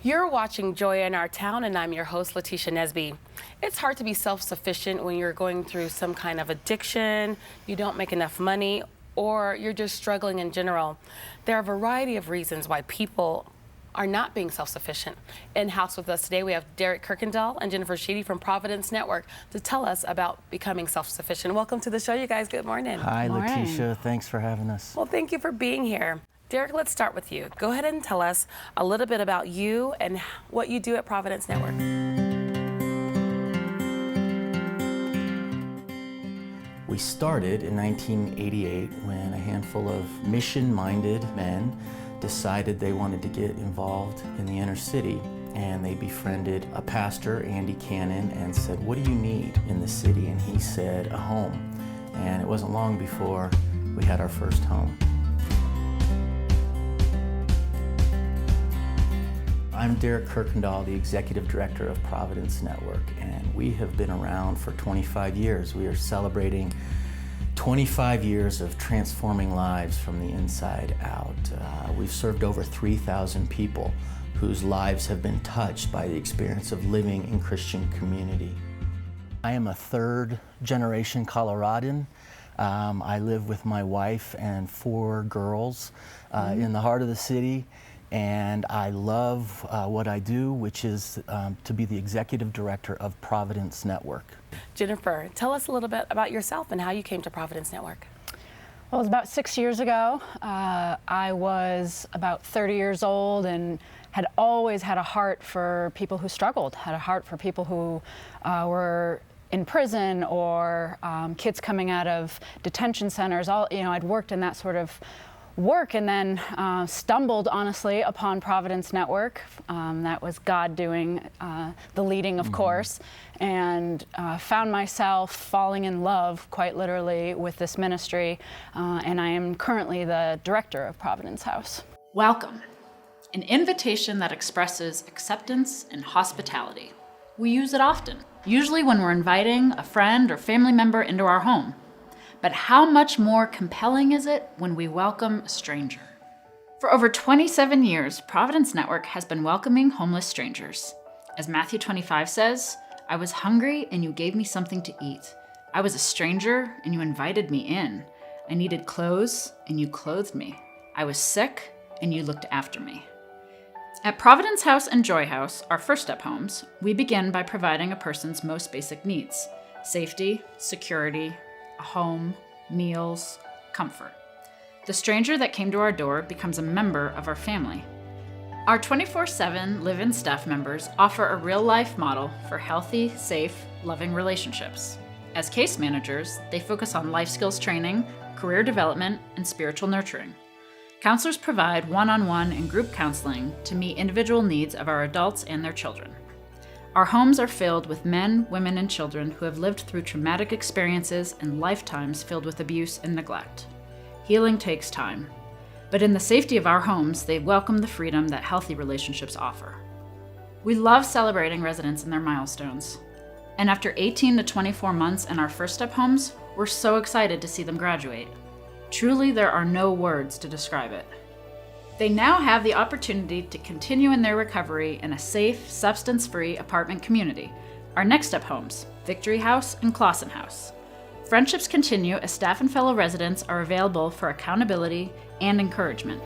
You're watching Joy in Our Town, and I'm your host, Letitia Nesby. It's hard to be self-sufficient when you're going through some kind of addiction, you don't make enough money, or you're just struggling in general. There are a variety of reasons why people are not being self-sufficient. In-house with us today, we have Derek Kirkendall and Jennifer Sheedy from Providence Network to tell us about becoming self-sufficient. Welcome to the show, you guys. Good morning. Hi, Letitia. Thanks for having us. Well, thank you for being here. Derek, let's start with you. Go ahead and tell us a little bit about you and what you do at Providence Network. We started in 1988 when a handful of mission-minded men decided they wanted to get involved in the inner city, and they befriended a pastor, Andy Cannon, and said, "What do you need in the city?" And he said, "A home." And it wasn't long before we had our first home. I'm Derek Kirkendall, the Executive Director of Providence Network, and we have been around for 25 years. We are celebrating 25 years of transforming lives from the inside out. We've served over 3,000 people whose lives have been touched by the experience of living in Christian community. I am a third-generation Coloradan. I live with my wife and 4 girls in the heart of the city. And I love what I do, which is to be the Executive Director of Providence Network. Jennifer, tell us a little bit about yourself and how you came to Providence Network. Well, it was about 6 years ago. I was about 30 years old and had always had a heart for people who struggled, had a heart for people who were in prison or kids coming out of detention centers. I'd worked in that sort of work, and then stumbled honestly upon Providence Network. That was God doing the leading, of course, and found myself falling in love quite literally with this ministry, and I am currently the director of Providence House. Welcome, an invitation that expresses acceptance and hospitality. We use it often, usually when we're inviting a friend or family member into our home. But how much more compelling is it when we welcome a stranger? For over 27 years, Providence Network has been welcoming homeless strangers. As Matthew 25 says, "I was hungry and you gave me something to eat. I was a stranger and you invited me in. I needed clothes and you clothed me. I was sick and you looked after me." At Providence House and Joy House, our first step homes, we begin by providing a person's most basic needs: safety, security, a home, meals, comfort. The stranger that came to our door becomes a member of our family. Our 24/7 live-in staff members offer a real-life model for healthy, safe, loving relationships. As case managers, they focus on life skills training, career development, and spiritual nurturing. Counselors provide one-on-one and group counseling to meet individual needs of our adults and their children. Our homes are filled with men, women, and children who have lived through traumatic experiences and lifetimes filled with abuse and neglect. Healing takes time, but in the safety of our homes, they welcome the freedom that healthy relationships offer. We love celebrating residents and their milestones, and after 18 to 24 months in our first step homes, we're so excited to see them graduate. Truly, there are no words to describe it. They now have the opportunity to continue in their recovery in a safe, substance-free apartment community. Our next step homes, Victory House and Clausen House. Friendships continue as staff and fellow residents are available for accountability and encouragement.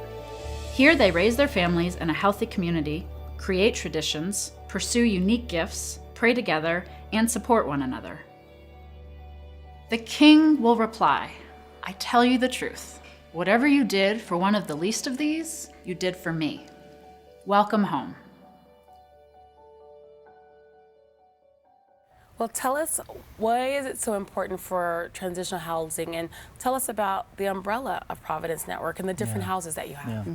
Here they raise their families in a healthy community, create traditions, pursue unique gifts, pray together, and support one another. The King will reply, "I tell you the truth. Whatever you did for one of the least of these, you did for me." Welcome home. Well, tell us, why is it so important for transitional housing, and tell us about the umbrella of Providence Network and the different houses that you have.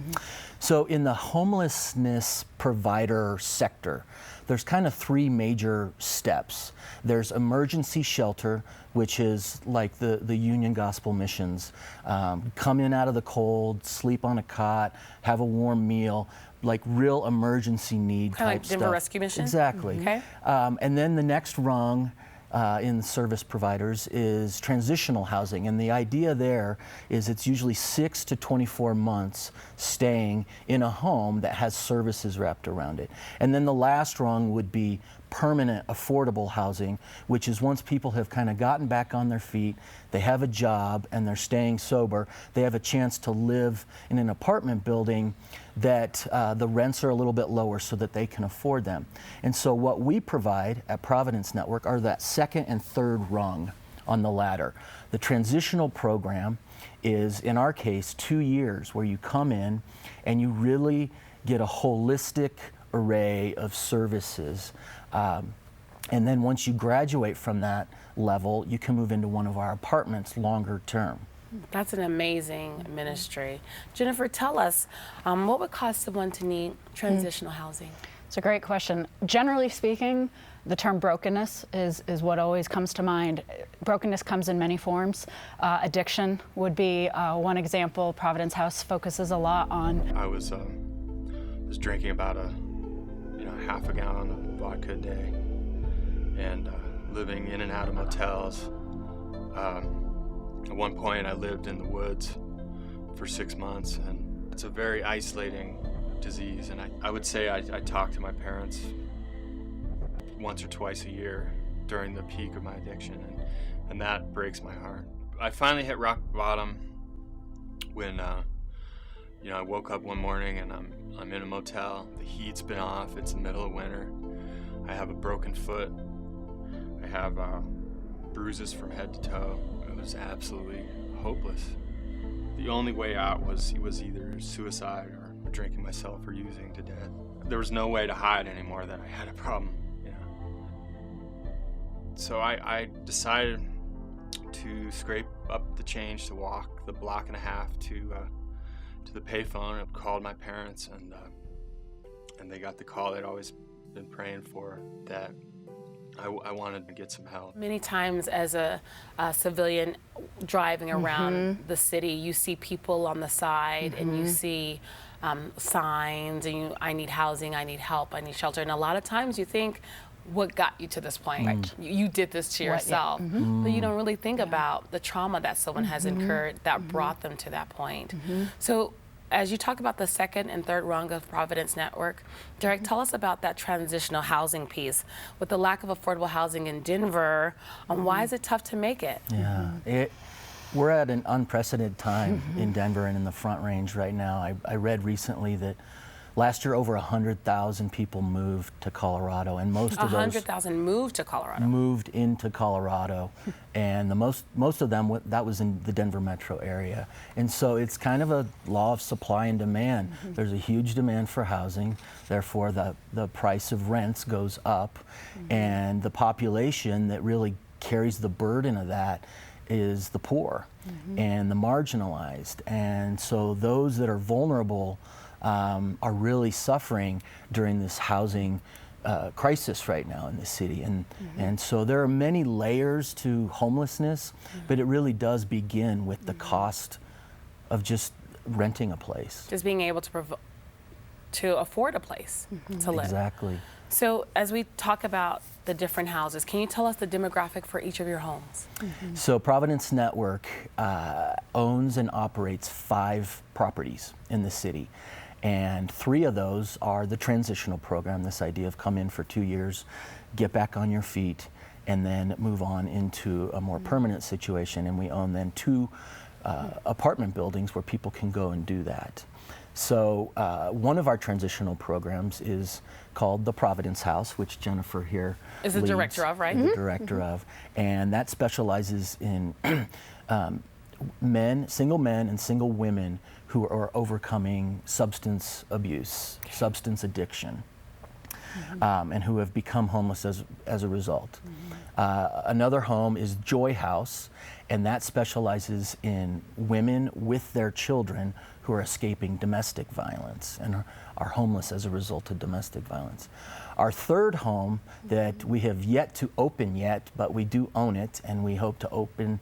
So in the homelessness provider sector, there's kind of 3 major steps. There's emergency shelter, which is like the Union Gospel Missions. Come in out of the cold, sleep on a cot, have a warm meal, like real emergency need Kind of type like Denver stuff. Rescue Mission? Exactly. Okay. And then the next rung in service providers is transitional housing, and the idea there is it's usually 6 to 24 months staying in a home that has services wrapped around it. And then the last rung would be permanent affordable housing, which is once people have kind of gotten back on their feet, they have a job and they're staying sober, they have a chance to live in an apartment building that the rents are a little bit lower so that they can afford them. And so what we provide at Providence Network are that second and third rung on the ladder. The transitional program is, in our case, 2 years where you come in and you really get a holistic array of services. And then once you graduate from that level, you can move into one of our apartments longer term. That's an amazing ministry. Jennifer, tell us, what would cause someone to need transitional housing? It's a great question. Generally speaking, the term brokenness is what always comes to mind. Brokenness comes in many forms. Addiction would be one example. Providence House focuses a lot on. I was drinking about half a gallon of vodka a day, and living in and out of motels. At one point, I lived in the woods for 6 months, and it's a very isolating disease. And I would say I talk to my parents once or twice a year during the peak of my addiction, and that breaks my heart. I finally hit rock bottom when I woke up one morning and I'm in a motel. The heat's been off. It's the middle of winter. I have a broken foot. I have bruises from head to toe. It was absolutely hopeless. The only way out was either suicide or drinking myself or using to death. There was no way to hide anymore that I had a problem. So I decided to scrape up the change to walk the block and a half to the payphone. I called my parents, and they got the call they'd always been praying for, that I wanted to get some help. Many times as a civilian driving around the city, you see people on the side and you see signs and I need housing, I need help, I need shelter. And a lot of times you think, what got you to this point? Right. You did this to yourself. But you don't really think about the trauma that someone has incurred that brought them to that point. So as you talk about the second and third rung of Providence Network, Derek, tell us about that transitional housing piece. With the lack of affordable housing in Denver, why is it tough to make it? Yeah, we're at an unprecedented time in Denver and in the Front Range right now. I read recently that last year over 100,000 people moved to Colorado, and most of those 100,000 moved to Colorado. Moved into Colorado, and the most of them that was in the Denver metro area. And so it's kind of a law of supply and demand. There's a huge demand for housing, therefore the price of rents goes up, and the population that really carries the burden of that is the poor and the marginalized. And so those that are vulnerable are really suffering during this housing crisis right now in the city. And so there are many layers to homelessness, but it really does begin with the cost of just renting a place. Just being able to afford a place to live. Exactly. So as we talk about the different houses, can you tell us the demographic for each of your homes? So Providence Network owns and operates 5 properties in the city. And 3 of those are the transitional program, this idea of come in for 2 years, get back on your feet, and then move on into a more permanent situation. And we own then 2 apartment buildings where people can go and do that. So one of our transitional programs is called the Providence House, which Jennifer here is the director of, right? The director of, and that specializes in single men and single women who are overcoming substance abuse, substance addiction, and who have become homeless as a result. Another home is Joy House, and that specializes in women with their children who are escaping domestic violence and are homeless as a result of domestic violence. Our third home that we have yet to open yet, but we do own it and we hope to open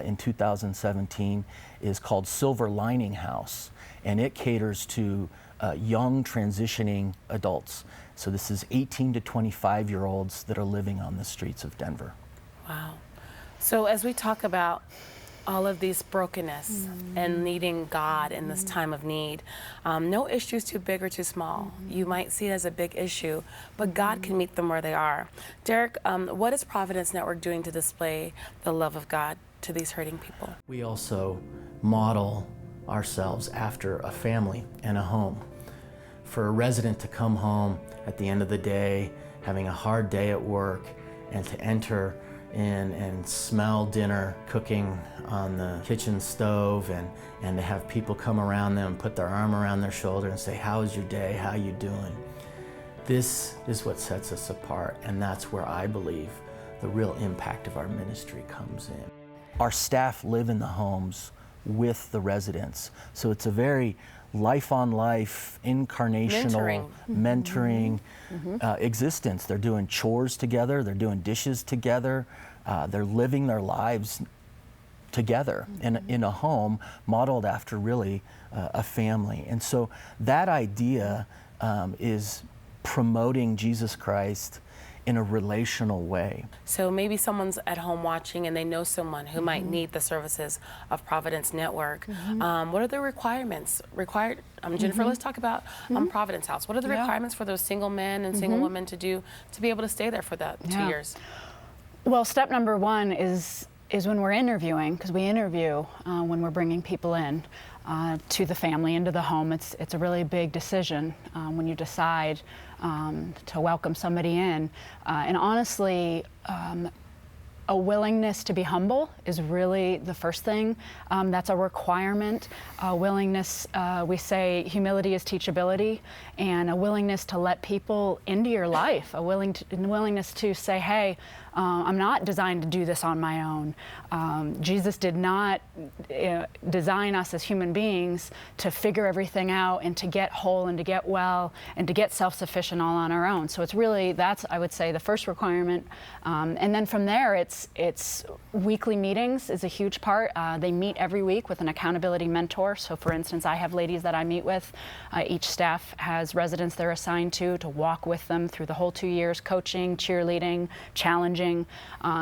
in 2017, is called Silver Lining House, and it caters to young transitioning adults. So this is 18 to 25-year-olds that are living on the streets of Denver. Wow. So as we talk about all of these brokenness and needing God in this time of need, no issue is too big or too small. You might see it as a big issue, but God can meet them where they are. Derek, what is Providence Network doing to display the love of God to these hurting people? We also model ourselves after a family and a home. For a resident to come home at the end of the day, having a hard day at work, and to enter in and smell dinner cooking on the kitchen stove, and to have people come around them, put their arm around their shoulder and say, "How was your day? How you doing?" This is what sets us apart, and that's where I believe the real impact of our ministry comes in. Our staff live in the homes with the residents, so it's a very life-on-life, incarnational, mentoring existence. They're doing chores together, they're doing dishes together, they're living their lives together in a home modeled after really a family. And so that idea is promoting Jesus Christ in a relational way. So maybe someone's at home watching and they know someone who might need the services of Providence Network. What are the requirements? Jennifer, let's talk about Providence House. What are the requirements for those single men and single women to be able to stay there for the 2 years? Well, step number one is when we're interviewing, because we interview when we're bringing people in to the family, into the home. It's a really big decision when you decide to welcome somebody in. And honestly, a willingness to be humble is really the first thing. That's a requirement. A willingness, we say humility is teachability, and a willingness to let people into your life, a willingness to say, hey, I'm not designed to do this on my own. Jesus did not design us as human beings to figure everything out and to get whole and to get well and to get self-sufficient all on our own. So it's really, that's, I would say, the first requirement. And then from there, it's weekly meetings is a huge part. They meet every week with an accountability mentor. So for instance, I have ladies that I meet with. Each staff has residents they're assigned to walk with them through the whole 2 years, coaching, cheerleading, challenging.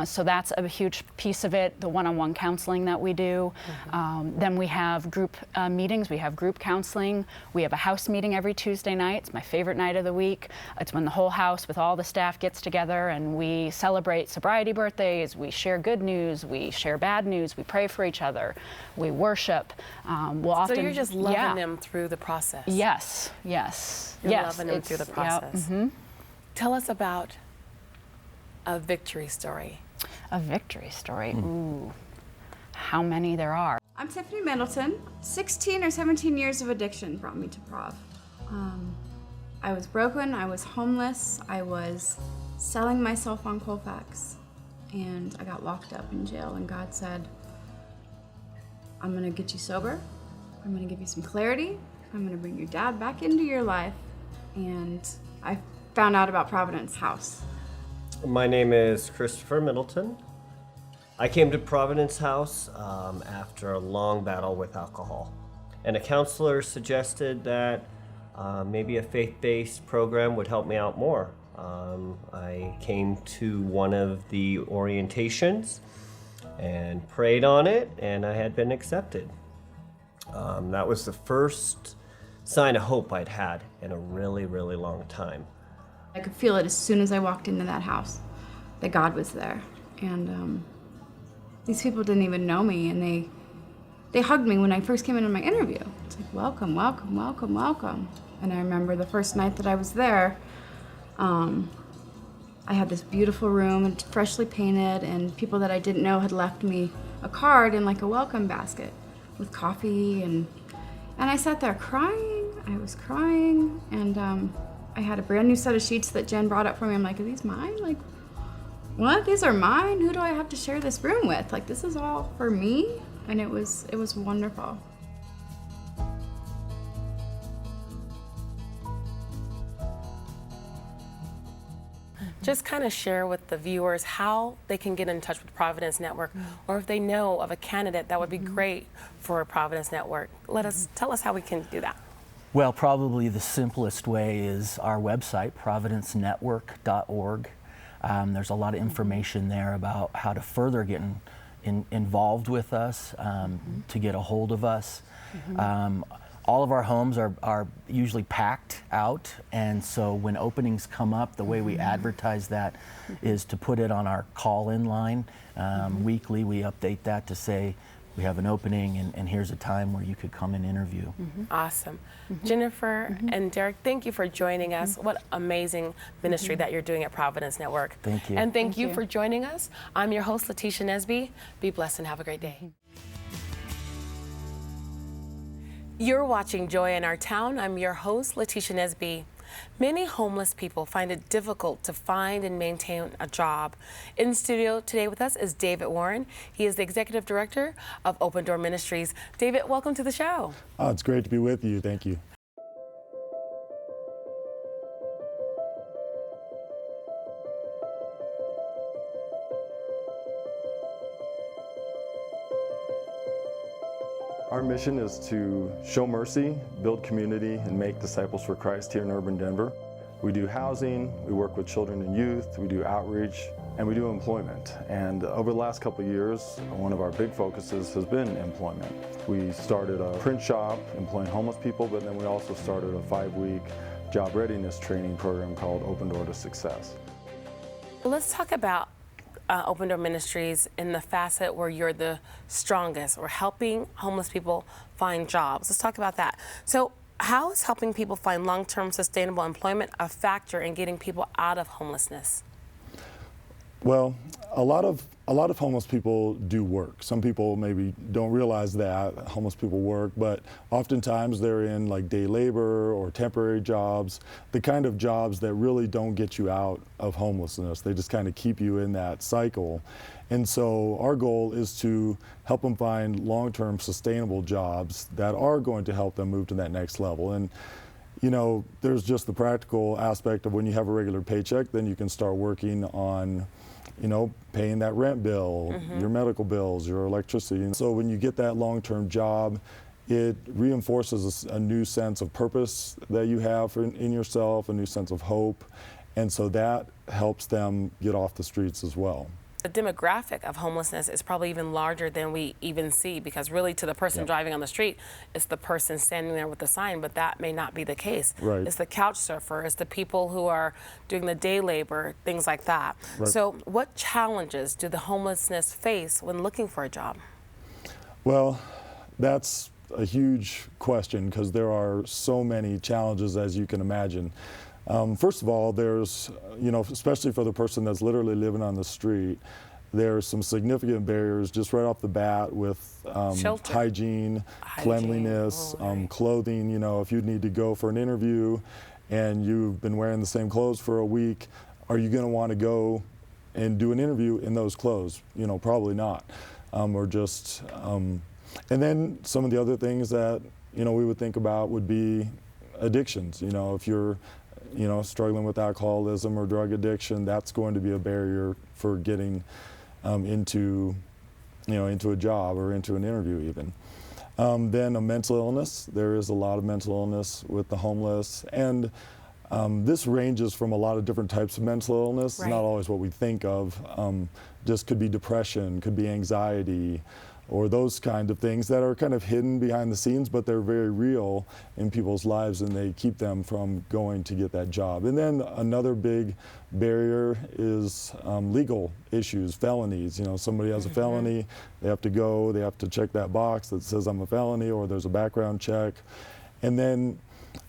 So that's a huge piece of it, the one-on-one counseling that we do. Then we have group meetings, we have group counseling. We have a house meeting every Tuesday night. It's my favorite night of the week. It's when the whole house with all the staff gets together and we celebrate sobriety birthdays, we share good news, we share bad news, we pray for each other, we worship. So you're just loving them through the process? Yes, yes. You're loving them through the process. Yeah, Tell us about a victory story. A victory story. Ooh, how many there are. I'm Tiffany Middleton. 16 or 17 years of addiction brought me to Prov. I was broken, I was homeless, I was selling myself on Colfax, and I got locked up in jail, and God said, I'm gonna get you sober, I'm gonna give you some clarity, I'm gonna bring your dad back into your life, and I found out about Providence House. My name is Christopher Middleton. I came to Providence House after a long battle with alcohol. And a counselor suggested that maybe a faith-based program would help me out more. I came to one of the orientations and prayed on it, and I had been accepted. That was the first sign of hope I'd had in a really, really long time. I could feel it as soon as I walked into that house, that God was there. And these people didn't even know me, and they hugged me when I first came into my interview. It's like, welcome, welcome, welcome, welcome. And I remember the first night that I was there, I had this beautiful room, and freshly painted, and people that I didn't know had left me a card in like a welcome basket with coffee, and I sat there crying. I was crying, and I had a brand new set of sheets that Jen brought up for me. I'm like, are these mine? Like, what? These are mine? Who do I have to share this room with? Like, this is all for me? And it was wonderful. Just kind of share with the viewers how they can get in touch with Providence Network, or if they know of a candidate that would be great for Providence Network. Tell us how we can do that. Well, probably the simplest way is our website, providencenetwork.org. There's a lot of information there about how to further get involved with us, to get a hold of us. All of our homes are usually packed out, and so when openings come up, the way we advertise that is to put it on our call-in line. Weekly, we update that to say we have an opening, and here's a time where you could come and interview. Awesome. Jennifer and Derek, thank you for joining us. What amazing ministry that you're doing at Providence Network. Thank you. And thank you for joining us. I'm your host, Letitia Nesby. Be blessed and have a great day. You're watching Joy in Our Town. I'm your host, Letitia Nesby. Many homeless people find it difficult to find and maintain a job. In studio today with us is David Warren. He is the Executive Director of Open Door Ministries. David, welcome to the show. Oh, it's great to be with you. Thank you. Our mission is to show mercy, build community, and make disciples for Christ here in urban Denver. We do housing, we work with children and youth, we do outreach, and we do employment. And over the last couple of years, one of our big focuses has been employment. We started a print shop employing homeless people, but then we also started a 5-week job readiness training program called Open Door to Success. Let's talk about Open Door Ministries in the facet where you're the strongest. We're helping homeless people find jobs. Let's talk about that. So how is helping people find long-term sustainable employment a factor in getting people out of homelessness? Well, a lot of homeless people do work. Some people maybe don't realize that homeless people work, but oftentimes they're in like day labor or temporary jobs, the kind of jobs that really don't get you out of homelessness. They just kind of keep you in that cycle. And so our goal is to help them find long-term sustainable jobs that are going to help them move to that next level. And you know, there's just the practical aspect of when you have a regular paycheck, then you can start working on, you know, paying that rent bill, your medical bills, your electricity. And so when you get that long-term job, it reinforces a new sense of purpose that you have in yourself, a new sense of hope. And so that helps them get off the streets as well. The demographic of homelessness is probably even larger than we even see, because really to the person driving on the street, it's the person standing there with the sign, but that may not be the case. Right. It's the couch surfer, it's the people who are doing the day labor, things like that. Right. So what challenges do the homelessness face when looking for a job? Well, that's a huge question because there are so many challenges, as you can imagine. First of all, there's, you know, especially for the person that's literally living on the street, there's some significant barriers just right off the bat with hygiene, cleanliness, clothing. You know, if you need to go for an interview and you've been wearing the same clothes for a week, are you going to want to go and do an interview in those clothes? You know, probably not. Or just, and then some of the other things that, you know, we would think about would be addictions. You know, if you're, you know, struggling with alcoholism or drug addiction, that's going to be a barrier for getting into a job or into an interview even. Then a mental illness. There is a lot of mental illness with the homeless, and this ranges from a lot of different types of mental illness. Right. It's not always what we think of. Just could be depression, could be anxiety, or those kind of things that are kind of hidden behind the scenes, but they're very real in people's lives, and they keep them from going to get that job. And then another big barrier is legal issues, felonies. You know, somebody has a felony, they have to go, they have to check that box that says I'm a felony, or there's a background check. And then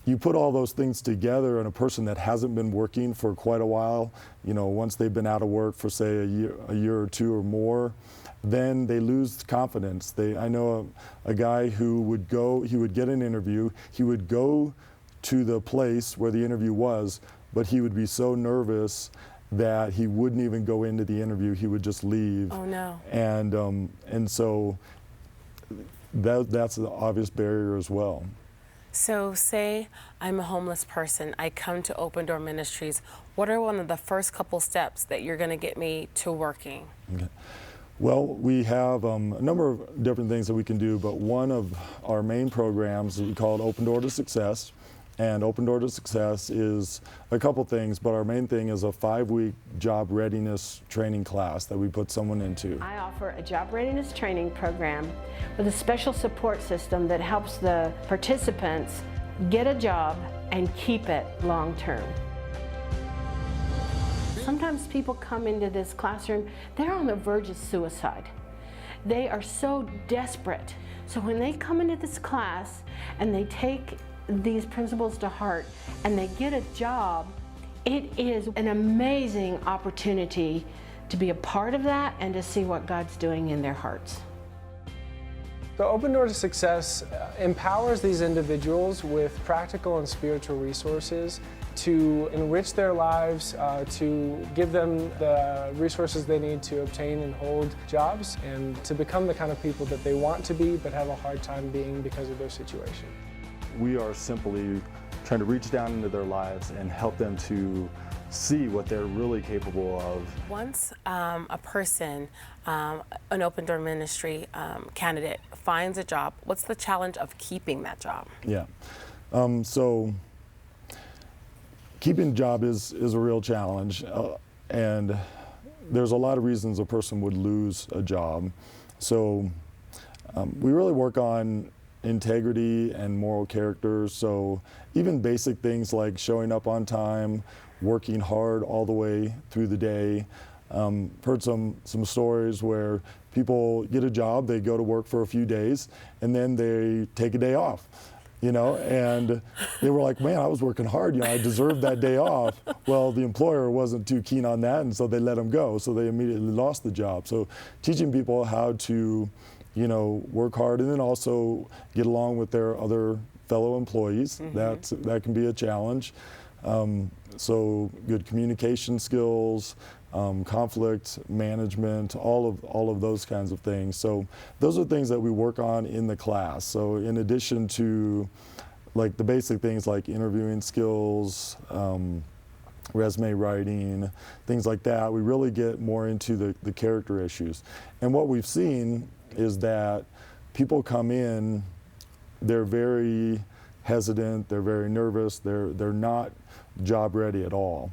you put all those things together, and a person that hasn't been working for quite a while, you know, once they've been out of work for say a year or two or more, then they lose confidence. I know a guy who would go, he would get an interview, he would go to the place where the interview was, but he would be so nervous that he wouldn't even go into the interview, he would just leave. Oh no. And so that's an obvious barrier as well. So say I'm a homeless person, I come to Open Door Ministries. What are one of the first couple steps that you're going to get me to working? Okay. Well, we have a number of different things that we can do, but one of our main programs is we call it Open Door to Success. And Open Door to Success is a couple things, but our main thing is a 5-week job readiness training class that we put someone into. I offer a job readiness training program with a special support system that helps the participants get a job and keep it long term. Sometimes people come into this classroom, they're on the verge of suicide. They are so desperate. So when they come into this class and they take these principles to heart and they get a job, it is an amazing opportunity to be a part of that and to see what God's doing in their hearts. The Open Door to Success empowers these individuals with practical and spiritual resources to enrich their lives, to give them the resources they need to obtain and hold jobs, and to become the kind of people that they want to be but have a hard time being because of their situation. We are simply trying to reach down into their lives and help them to see what they're really capable of. Once a person, an Open Door Ministry candidate, finds a job, what's the challenge of keeping that job? Yeah. So keeping a job is a real challenge, and there's a lot of reasons a person would lose a job. So we really work on integrity and moral character. So even basic things like showing up on time, working hard all the way through the day. Heard some stories where people get a job, they go to work for a few days, and then they take a day off. And they were like, man, I was working hard, I deserved that day off. Well, the employer wasn't too keen on that, and so they let them go. So they immediately lost the job. So teaching people how to, work hard and then also get along with their other fellow employees, that can be a challenge. So good communication skills, conflict management, all of those kinds of things. So those are things that we work on in the class. So in addition to like the basic things like interviewing skills, resume writing, things like that, we really get more into the character issues. And what we've seen is that people come in, they're very hesitant, they're very nervous, they're not job ready at all.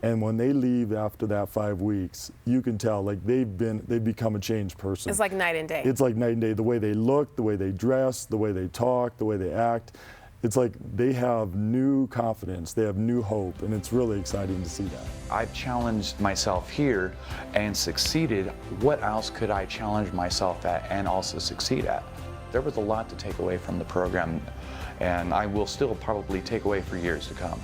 And when they leave after that 5 weeks, you can tell like they've become a changed person. It's like night and day. It's like night and day. The way they look, the way they dress, the way they talk, the way they act. It's like they have new confidence, they have new hope, and it's really exciting to see that. I've challenged myself here and succeeded. What else could I challenge myself at and also succeed at? There was a lot to take away from the program, and I will still probably take away for years to come.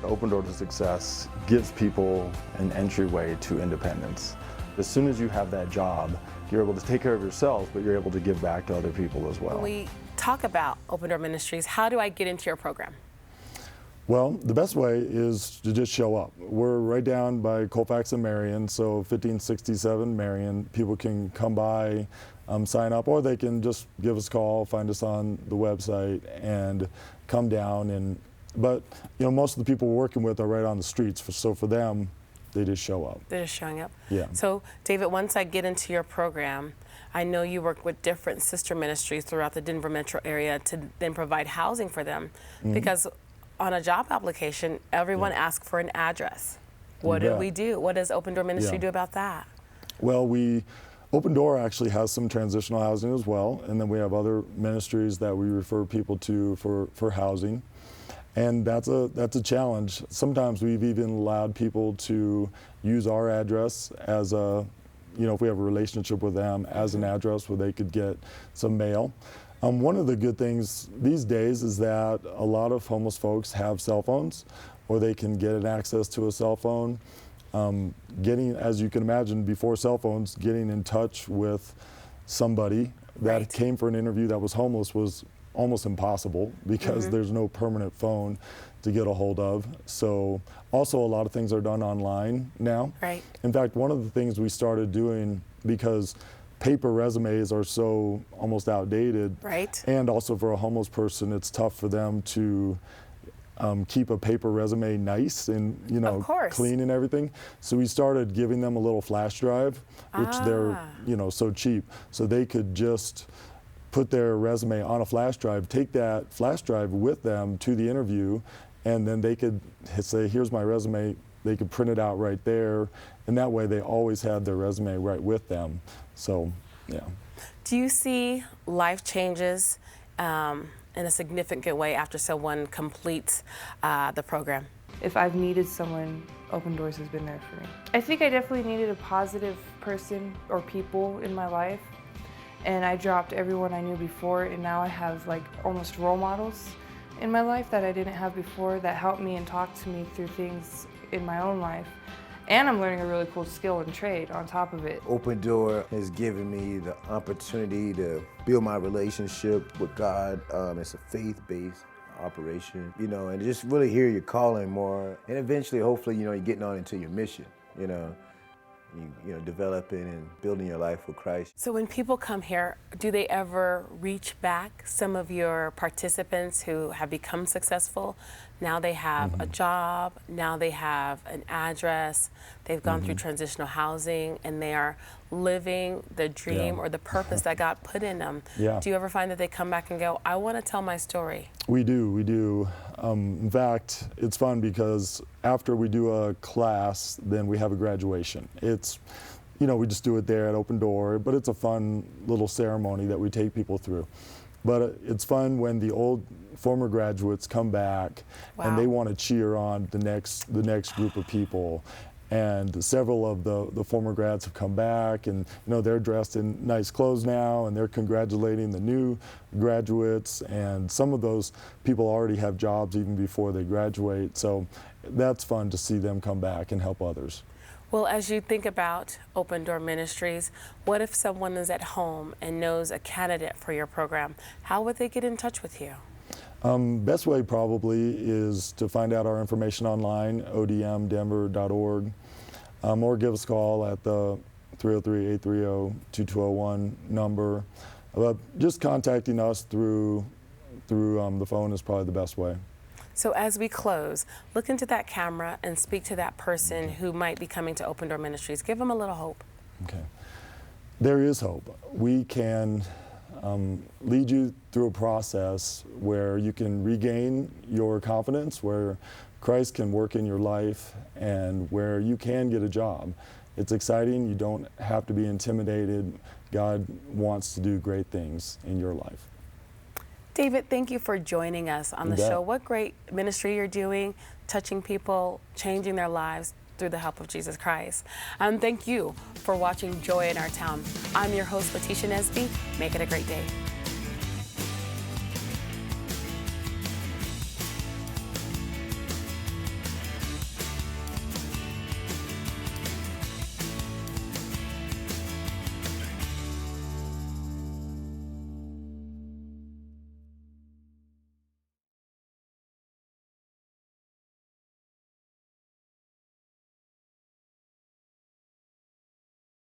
Open Door to Success gives people an entryway to independence. As soon as you have that job, you're able to take care of yourself, but you're able to give back to other people as well. When we talk about Open Door Ministries, how do I get into your program? Well, the best way is to just show up. We're right down by Colfax and Marion, so 1567 Marion. People can come by, sign up, or they can just give us a call, find us on the website, and come down. But most of the people we're working with are right on the streets, so for them, they just show up. They're just showing up. Yeah. So, David, once I get into your program, I know you work with different sister ministries throughout the Denver metro area to then provide housing for them. Because on a job application, everyone asks for an address. What do we do? What does Open Door Ministry do about that? Well, Open Door actually has some transitional housing as well, and then we have other ministries that we refer people to for housing. And that's a challenge. Sometimes we've even allowed people to use our address as if we have a relationship with them, as an address where they could get some mail. One of the good things these days is that a lot of homeless folks have cell phones, or they can get an access to a cell phone. Getting, as you can imagine, before cell phones, getting in touch with somebody that came for an interview that was homeless was almost impossible because there's no permanent phone to get a hold of. So also a lot of things are done online now. Right. In fact, one of the things we started doing, because paper resumes are so almost outdated, and also for a homeless person, it's tough for them to keep a paper resume nice and clean and everything. So we started giving them a little flash drive, which they're so cheap, so they could just put their resume on a flash drive, take that flash drive with them to the interview, and then they could say, here's my resume. They could print it out right there, and that way they always had their resume right with them. So, yeah. Do you see life changes in a significant way after someone completes the program? If I've needed someone, Open Doors has been there for me. I think I definitely needed a positive person or people in my life, and I dropped everyone I knew before, and now I have like almost role models in my life that I didn't have before that helped me and talked to me through things in my own life. And I'm learning a really cool skill and trade on top of it. Open Door has given me the opportunity to build my relationship with God. It's a faith-based operation, you know, and just really hear your calling more. And eventually, hopefully, you know, you're getting on into your mission, you know, developing and building your life with Christ. So when people come here, do they ever reach back? Some of your participants who have become successful, now they have a job, now they have an address, they've gone through transitional housing, and they are living the dream or the purpose that God put in them. Do you ever find that they come back and go, I want to tell my story? We do. In fact, it's fun because after we do a class, then we have a graduation. It's, you know, we just do it there at Open Door, but it's a fun little ceremony that we take people through. But it's fun when the former graduates come back and they want to cheer on the next group of people. And several of the former grads have come back, and you know, they're dressed in nice clothes now, and they're congratulating the new graduates. And some of those people already have jobs even before they graduate. So that's fun to see them come back and help others. Well, as you think about Open Door Ministries, what if someone is at home and knows a candidate for your program? How would they get in touch with you? Best way probably is to find out our information online, odmdenver.org, or give us a call at the 303-830-2201 number. Just contacting us through the phone is probably the best way. So as we close, look into that camera and speak to that person who might be coming to Open Door Ministries. Give them a little hope. Okay. There is hope. We can lead you through a process where you can regain your confidence, where Christ can work in your life, and where you can get a job. It's exciting. You don't have to be intimidated. God wants to do great things in your life. David, thank you for joining us on the show. What great ministry you're doing, touching people, changing their lives through the help of Jesus Christ. Thank you for watching Joy in Our Town. I'm your host, Letitia Nesby. Make it a great day.